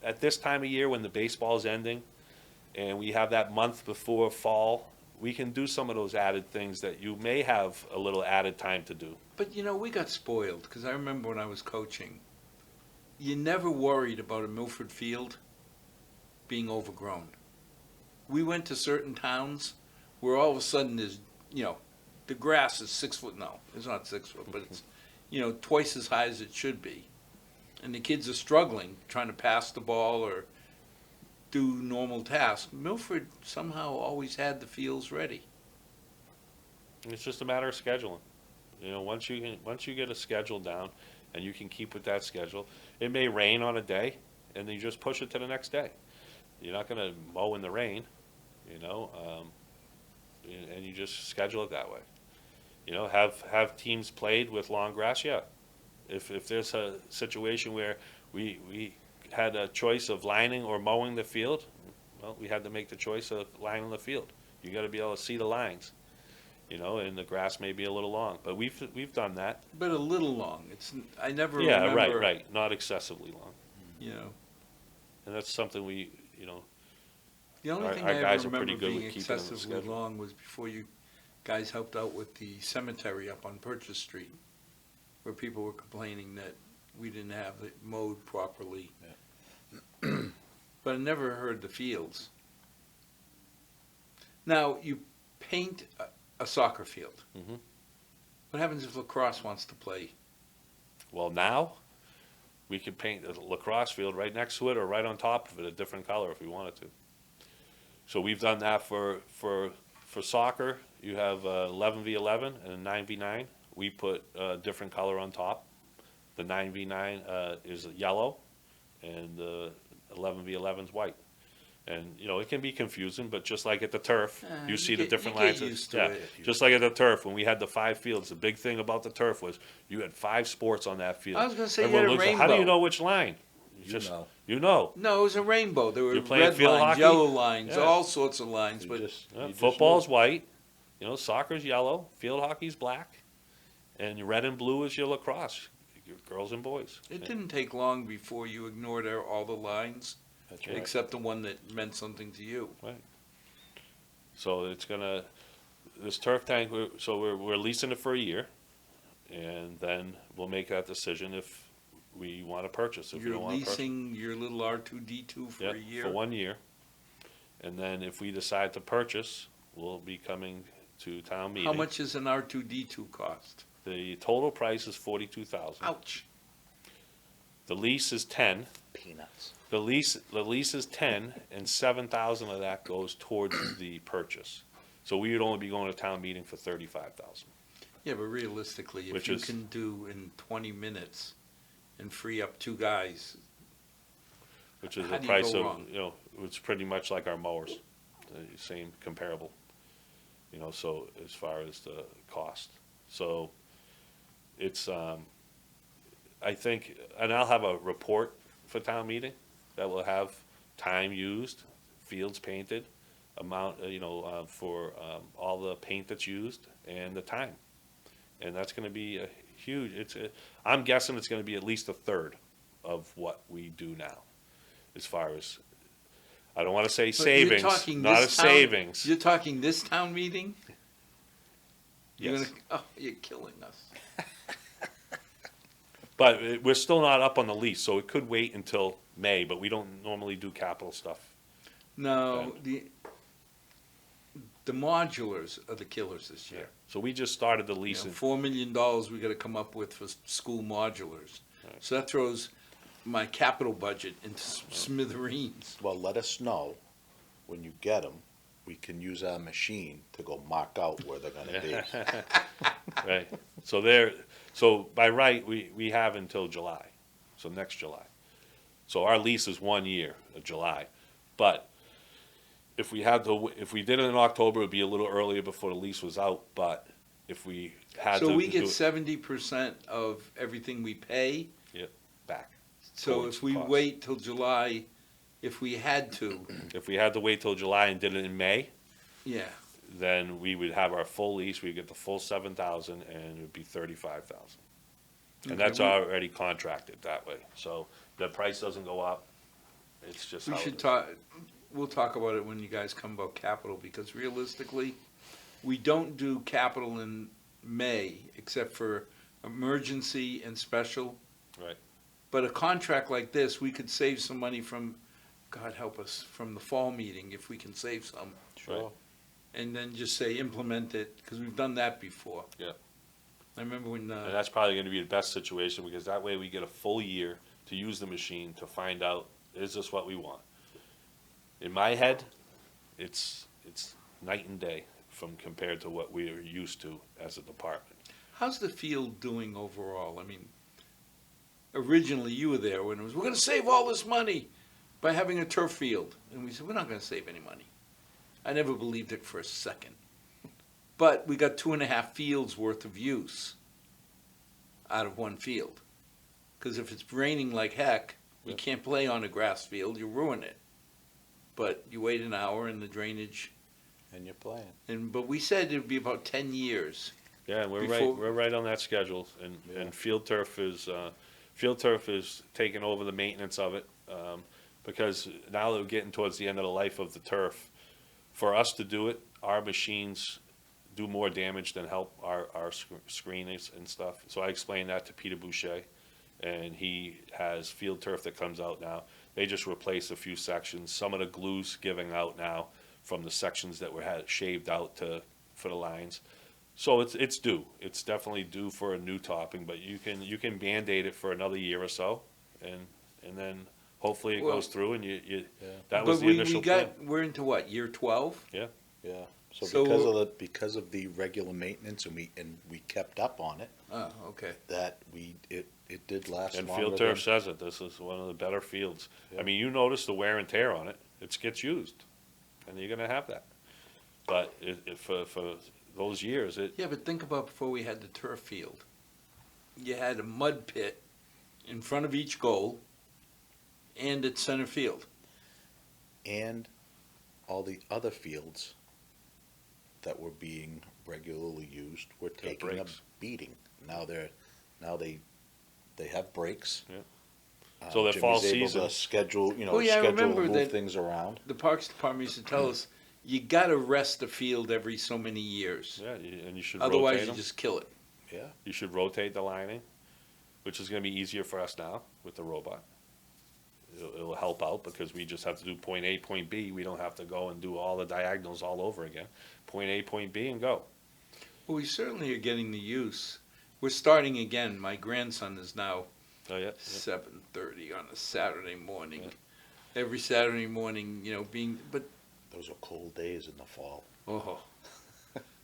At this time of year when the baseball's ending, and we have that month before fall, we can do some of those added things that you may have a little added time to do. But we got spoiled because I remember when I was coaching, you never worried about a Milford field being overgrown. We went to certain towns where all of a sudden there's, the grass is 6 foot. No, it's not 6 foot, but it's, twice as high as it should be. And the kids are struggling trying to pass the ball or do normal tasks. Milford somehow always had the fields ready. It's just a matter of scheduling. You know, once you get a schedule down and you can keep with that schedule, it may rain on a day and then you just push it to the next day. You're not gonna mow in the rain, you know, and you just schedule it that way. You know, have teams played with long grass? Yeah. If there's a situation where we had a choice of lining or mowing the field, well, we had to make the choice of lining the field. You gotta be able to see the lines, you know, and the grass may be a little long, but we've done that. But a little long. I never Yeah, remember. right, not excessively long. You know, And that's something we, you know, the only Our- thing our I ever guys are remember pretty good being with keeping on the excessively schedule. long was before you guys helped out with the cemetery up on Purchase Street, where people were complaining that we didn't have it mowed properly. But I never heard the fields. Now, you paint a soccer field. Mhm. What happens if lacrosse wants to play? well, now we could paint a lacrosse field right next to it or right on top of it a different color if we wanted to. So we've done that for soccer. You have 11v11 and a 9v9. We put a different color on top. The 9v9 is yellow, and the 11v11 is white. And you know it can be confusing, but just like at the turf, you see the different lines. Used to Yeah, it. just like at the turf when we had the 5 fields. The big thing about the turf was you had 5 sports on that field. I was going to say Everyone you had a looks at, rainbow. how do you know which line? You know. No, it was a rainbow. There were You're playing red field lines, hockey? yellow lines, Yeah. all sorts of lines. But Football's white. You know, soccer's yellow. Field hockey's black, and red and blue is your lacrosse. Your girls and boys. it didn't take long before you ignored all the lines, That's right. except the one that meant something to you. So it's gonna, this turf tank, we're leasing it for a year, and then we'll make that decision if we wanna purchase, if we You're don't wanna purchase. leasing your little R2D2 for Yeah, a year. for 1 year. And then if we decide to purchase, we'll be coming to town meeting. How much does an R2D2 cost? The total price is 42,000. Ouch. The lease is 10. Peanuts. The lease is 10, and 7,000 of that goes towards the purchase. So we would only be going to town meeting for 35,000. Yeah, but realistically, if Which you is- can do in 20 minutes and free up 2 guys, Which is How the do you price go of, wrong? you know, it's pretty much like our mowers, the same comparable. You know, so as far as the cost. So it's, I think, and I'll have a report for town meeting that will have time used, fields painted, amount, for all the paint that's used and the time. And that's gonna be a huge, I'm guessing it's gonna be at least a third of what we do now. As far as, I don't wanna say But you're savings, talking not a this town- savings. you're talking this town meeting? Yes. You're killing us. But we're still not up on the lease, so it could wait until May, but we don't normally do capital stuff. No, the modulars are the killers this year. So we just started the You lease. know, $4 million we gotta come up with for school modulars. Right. So that throws my capital budget into smithereens. Well, let us know when you get them. We can use our machine to go mark out where they're gonna be. Right, so by right, we have until July, so next July. So our lease is 1 year, July, but if we did it in October, it'd be a little earlier before the lease was out, but if we had to So we do get it 70% of everything we pay. back. So Towards if we cost. wait till July, if we had to, If we had to wait till July and did it in May, yeah. then we would have our full lease, we'd get the full 7,000, and it would be 35,000. And Okay, that's we- already contracted that way, so the price doesn't go up, it's just We how it should is. talk, we'll talk about it when you guys come about capital, because realistically, we don't do capital in May, except for emergency and special. Right. But a contract like this, we could save some money from, God help us, from the fall meeting, if we can save some. Sure. And then just say, implement it, because we've done that before. Yeah. I remember when, And that's probably gonna be the best situation, because that way we get a full year to use the machine to find out, is this what we want? in my head, it's night and day from compared to what we are used to as a department. How's the field doing overall? I mean, originally you were there when it was, we're gonna save all this money by having a turf field. And we said, we're not gonna save any money. I never believed it for a second. But we got 2.5 fields worth of use out of one field. Because if it's raining like heck, you Yeah. can't play on a grass field, you ruin it. But you wait an hour and the drainage, And you're playing. but we said it'd be about 10 years. Yeah, and Before- we're right on that schedule, Yeah. and field turf is taking over the maintenance of it, because now that we're getting towards the end of the life of the turf, for us to do it, our machines do more damage than help our screenings and stuff. So I explained that to Peter Boucher, and he has field turf that comes out now. They just replaced a few sections. Some of the glue's giving out now from the sections that were had shaved out for the lines. So it's due. It's definitely due for a new topping, but you can Band-Aid it for another year or so, and then hopefully it Well- goes through and you Yeah. that was But the initial plan. we're into what, year 12? Yeah. So So- because of the regular maintenance and we kept up on it, Oh, okay. that it did last And longer field turf than- says it. This is one of the better fields. Yeah. I mean, you notice the wear and tear on it. It gets used, and you're gonna have that. But for those years, Yeah, but think about before we had the turf field. You had a mud pit in front of each goal and at center field. and all the other fields that were being regularly used were taking a breaks. beating. Now they have breaks. Yeah. So their Jimmy's fall able season- to schedule, Oh, yeah, I remember move that- things around. The Parks Department used to tell us, you gotta rest the field every so many years. yeah, and you should Otherwise, rotate you them. just kill it. Yeah. You should rotate the lining, which is gonna be easier for us now with the robot. It'll help out because we just have to do point A, point B. We don't have to go and do all the diagonals all over again. Point A, point B, and go. Well, we certainly are getting the use. We're starting again. My grandson is now Oh, yeah. 7:30 on a Saturday morning. Every Saturday morning, but Those are cold days in the fall. oh,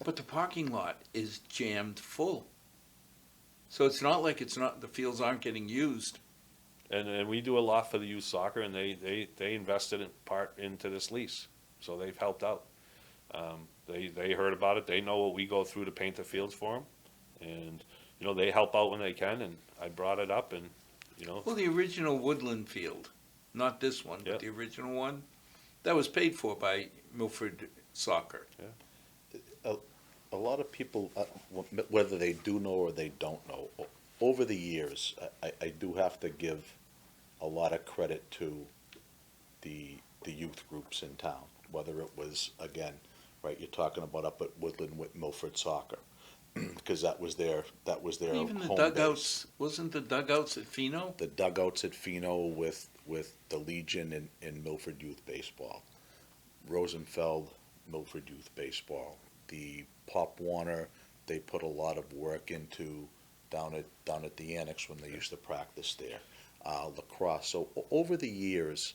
but the parking lot is jammed full. So it's not like the fields aren't getting used. And we do a lot for the youth soccer, and they invested in part into this lease, so they've helped out. They heard about it. They know what we go through to paint the fields for them, and they help out when they can. And I brought it up, and Well, the original Woodland Field, not this one, Yeah. but the original one, that was paid for by Milford Soccer. A lot of people, whether they do know or they don't know, over the years, I do have to give a lot of credit to the youth groups in town, whether it was, again, right, you're talking about up at Woodland with Milford Soccer, because that was their Even the home dugouts, base. wasn't the dugouts at Fino? The dugouts at Fino with the Legion and Milford Youth Baseball. Rosenfeld, Milford Youth Baseball. The Pop Warner, they put a lot of work into down at the annex when they used to practice there. Lacrosse. So over the years,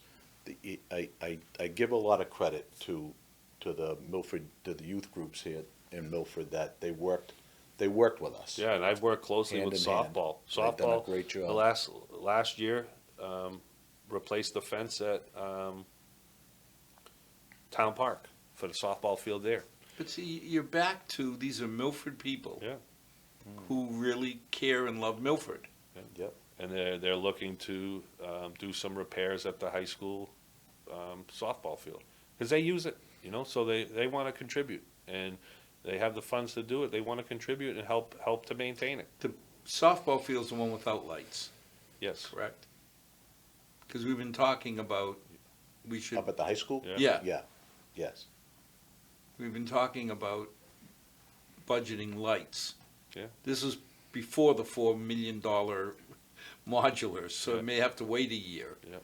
I give a lot of credit to the youth groups here in Milford that they worked with us. yeah, and I've worked closely Hand with in hand. softball. They've done a Softball, great job. the last year, replaced the fence at Town Park for the softball field there. But see, you're back to, these are Milford people. Yeah. Who really care and love Milford. Yep. And they're looking to do some repairs at the high school softball field because they use it, so they want to contribute, and they have the funds to do it. They want to contribute and help to maintain it. The softball field's the one without lights, Yes. correct? Because we've been talking about, we should, Up at the high school? Yeah. yeah, Yes. we've been talking about budgeting lights. Yeah. This is before the $4 million modulars, so Yeah. it may have to wait a year. Yeah.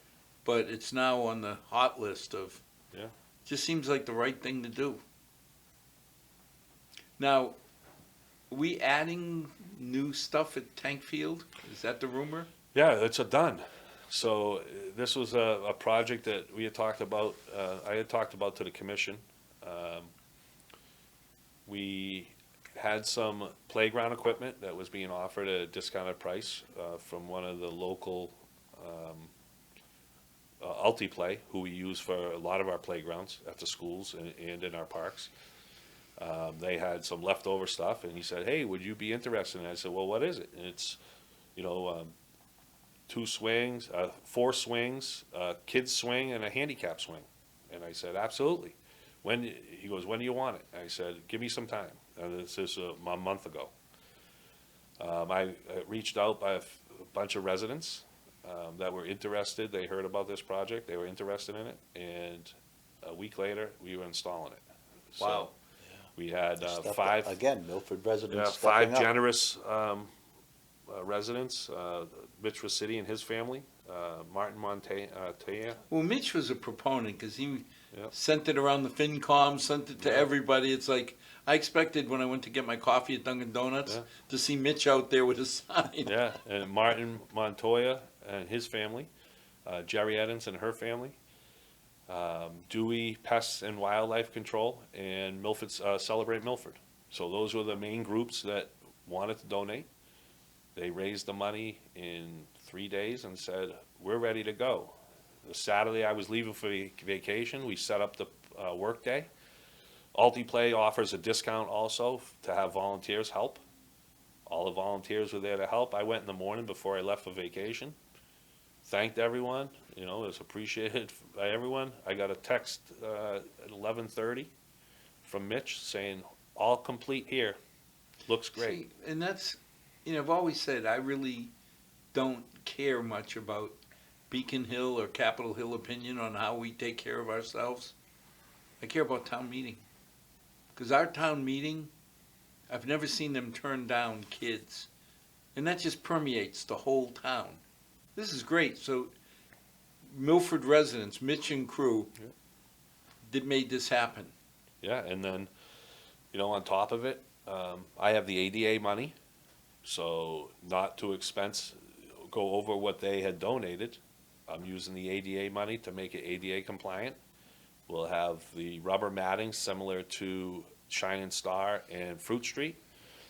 But it's now on the hot list of, Yeah. just seems like the right thing to do. Now, are we adding new stuff at Tank Field? Is that the rumor? Yeah, it's a done. So this was a project that we had talked about, I had talked about to the commission. We had some playground equipment that was being offered at a discounted price from one of the local Altiplay, who we use for a lot of our playgrounds at the schools and in our parks. They had some leftover stuff, and he said, "Hey, would you be interested?" And I said, "Well, what is it?" And it's, you know, 2 swings, 4 swings, a kid's swing, and a handicap swing. And I said, "Absolutely." He goes, "When do you want it?" I said, "Give me some time." And this is a month ago. I reached out by a bunch of residents that were interested. They heard about this project. They were interested in it. And a week later, we were installing it. So Wow. we had Step- 5, Again, Milford residents 5 stepping up. generous residents, Mitchell City and his family, Martin Montoya. Well, Mitch was a proponent because he Yep. sent it around the FinCom, sent it to Yeah. everybody. It's like I expected when I went to get my coffee at Dunkin' Donuts Yeah. to see Mitch out there with a sign. Yeah, and Martin Montoya and his family, Jerry Edens and her family, Dewey Pests and Wildlife Control, and Milford, Celebrate Milford. So those were the main groups that wanted to donate. They raised the money in 3 days and said, "We're ready to go." The Saturday I was leaving for vacation, we set up the work day. Altiplay offers a discount also to have volunteers help. All the volunteers were there to help. I went in the morning before I left for vacation, thanked everyone, you know, it was appreciated by everyone. I got a text at 11:30 from Mitch saying, "All complete here, looks great." See, and that's, I've always said I really don't care much about Beacon Hill or Capitol Hill opinion on how we take care of ourselves. I care about town meeting. Because our town meeting, I've never seen them turn down kids. And that just permeates the whole town. This is great. So Milford residents, Mitch and crew, Yeah. that made this happen. Yeah, and then, you know, on top of it, I have the ADA money, so not to go over what they had donated. I'm using the ADA money to make it ADA compliant. We'll have the rubber matting similar to Shining Star and Fruit Street.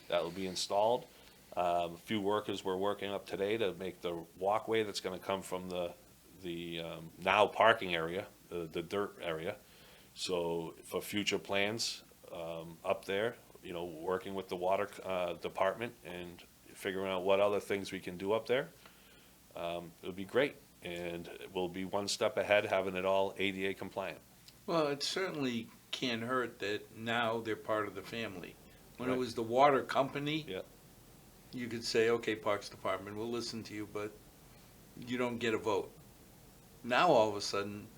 That will be installed. A few workers were working up today to make the walkway that's gonna come from the now parking area, the dirt area. So for future plans, up there, you know, working with the water, department and figuring out what other things we can do up there. It would be great, and we'll be one step ahead, having it all ADA compliant. Well, it certainly can't hurt that now they're part of the family. When it Right. was the water company, Yeah. you could say, okay, Parks Department, we'll listen to you, but you don't get a vote. Now, all of a sudden,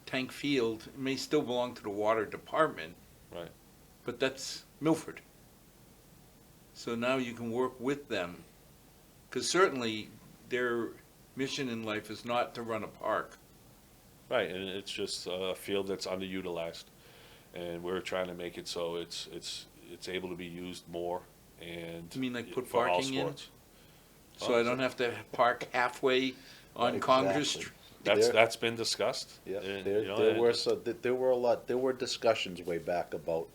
Tank Field may still belong to the water department. Right. But that's Milford. So now you can work with them. Because certainly their mission in life is not to run a park. Right, and it's just a field that's underutilized, and we're trying to make it so it's able to be used more and. You mean like put for all parking in? sports. So I don't have to park halfway on Congress Exactly. Street. That's been discussed. Yeah, and, there, you know, there and- were there were discussions way back about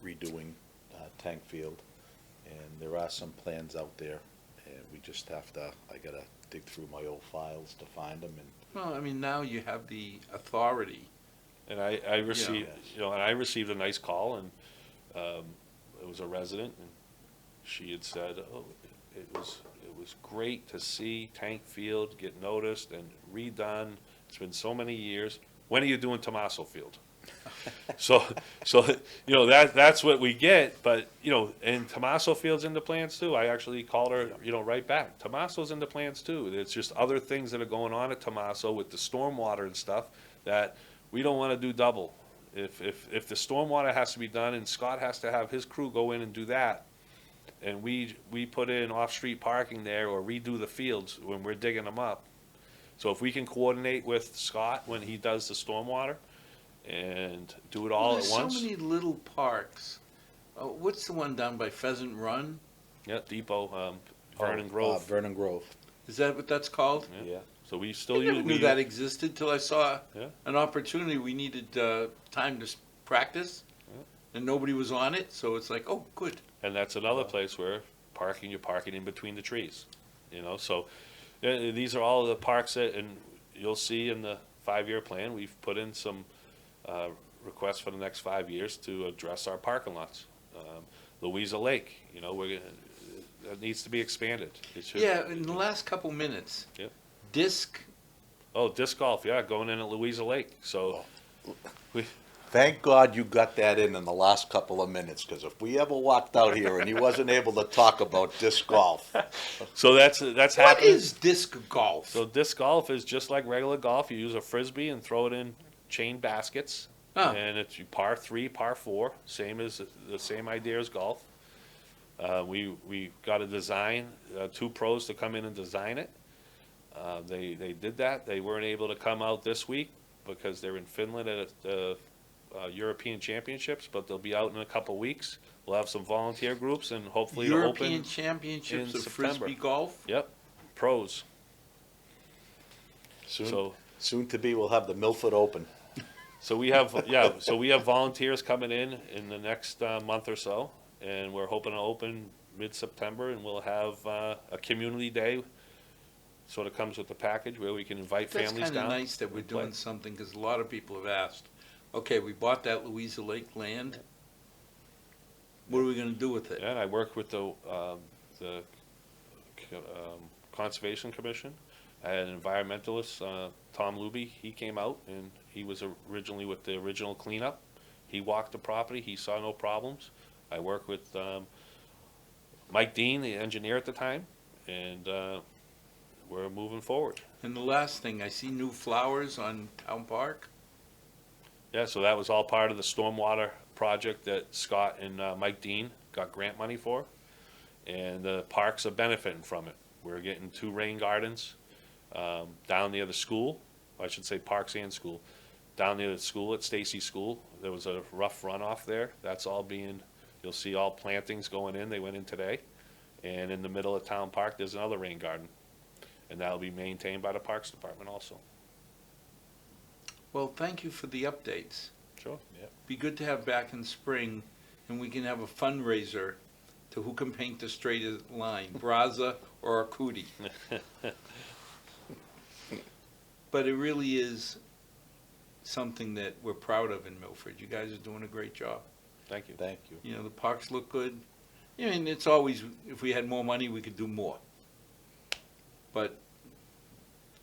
redoing Tank Field, and there are some plans out there, and we just have to, I gotta dig through my old files to find them, and Well, I mean, now you have the authority. And I received, Yes. you know, and I received a nice call, and it was a resident, and she had said, "Oh, it was great to see Tank Field get noticed and redone. It's been so many years. When are you doing Tomaso Field?" So you know that's what we get, but you know, and Tomaso Field's in the plans too. I actually called her, you know, right back. Tomaso's in the plans too. It's just other things that are going on at Tomaso with the stormwater and stuff that we don't want to do double. If the stormwater has to be done and Scott has to have his crew go in and do that, and we put in off-street parking there or redo the fields when we're digging them up. So if we can coordinate with Scott when he does the stormwater and do it all There's at once. so many little parks. What's the one down by Pheasant Run? Yeah, Depot, Vernon Grove. Vernon Grove. Is that what that's called? Yeah. So we I still never use, knew that existed till I saw Yeah. an opportunity. We needed time to practice, and nobody was on it. So it's like, oh, good. and that's another place where you're parking in between the trees, so these are all the parks that, and you'll see in the 5-year plan, we've put in some requests for the next 5 years to address our parking lots. Louisa Lake, that needs to be expanded. It should, Yeah, in the last couple minutes, Yep. disc. Oh, disc golf, yeah, going in at Louisa Lake, so we, Thank God you got that in the last couple of minutes, because if we ever walked out here and you wasn't able to talk about disc golf, so that's What happening. is disc golf? So disc golf is just like regular golf. You use a frisbee and throw it in chain baskets, Huh. and it's par 3, par 4, same as the same idea as golf. We got a design, 2 pros to come in and design it. They did that. They weren't able to come out this week because they're in Finland at the European Championships, but they'll be out in a couple weeks. We'll have some volunteer groups and hopefully to European open. Championships in of September. frisbee golf. Yep, pros. soon, So soon to be, we'll have the Milford Open. So we have, so we have volunteers coming in the next month or so, and we're hoping to open mid-September, and we'll have a community day, sort of comes with the package, where we can invite That's families kind of down. nice that we're and play. doing something, because a lot of people have asked, okay, we bought that Louisa Lake land. What are we going to do with it? Yeah, and I work with the Conservation Commission, and environmentalist, Tom Luby, he came out, and he was originally with the original cleanup. He walked the property, he saw no problems. I work with Mike Dean, the engineer at the time, and we're moving forward. And the last thing, I see new flowers on Town Park. Yeah, so that was all part of the stormwater project that Scott and Mike Dean got grant money for, and the parks are benefiting from it. We're getting 2 rain gardens down near the school, I should say parks and school, down near the school at Stacy School. There was a rough runoff there. That's all being, you'll see all plantings going in. They went in today. And in the middle of Town Park, there's another rain garden, and that'll be maintained by the Parks Department also. Well, thank you for the updates. Sure. Yeah. Be good to have back in spring, and we can have a fundraiser to who can paint the straightest line, Braza or Arcudi. But it really is something that we're proud of in Milford. You guys are doing a great job. Thank you. Thank you. You know, the parks look good. I mean, it's always, if we had more money, we could do more. But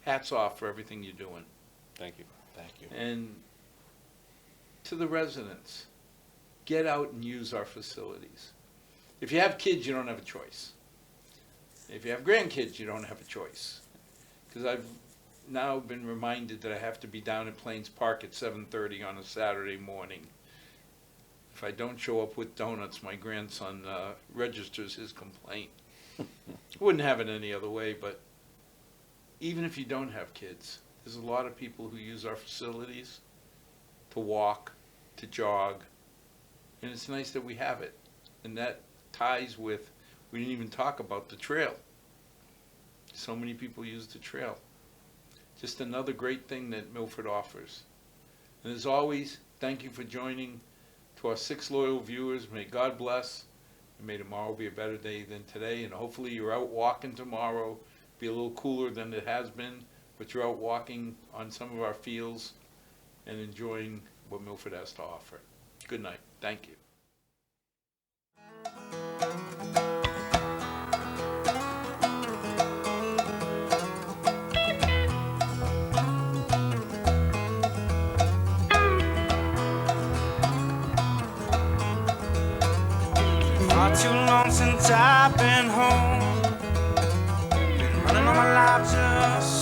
hats off for everything you're doing. Thank you. Thank you. And to the residents, get out and use our facilities. If you have kids, you don't have a choice. If you have grandkids, you don't have a choice. Because I've now been reminded that I have to be down at Plains Park at 7:30 on a Saturday morning. If I don't show up with donuts, my grandson registers his complaint. Wouldn't have it any other way, but even if you don't have kids, there's a lot of people who use our facilities to walk, to jog, and it's nice that we have it. And that ties with, we didn't even talk about the trail. So many people use the trail. Just another great thing that Milford offers. And as always, thank you for joining. To our 6 loyal viewers, may God bless, and may tomorrow be a better day than today, and hopefully you're out walking tomorrow, be a little cooler than it has been, but you're out walking on some of our fields and enjoying what Milford has to offer. Good night. Thank you. Not too long since I've been home. Been running all my life just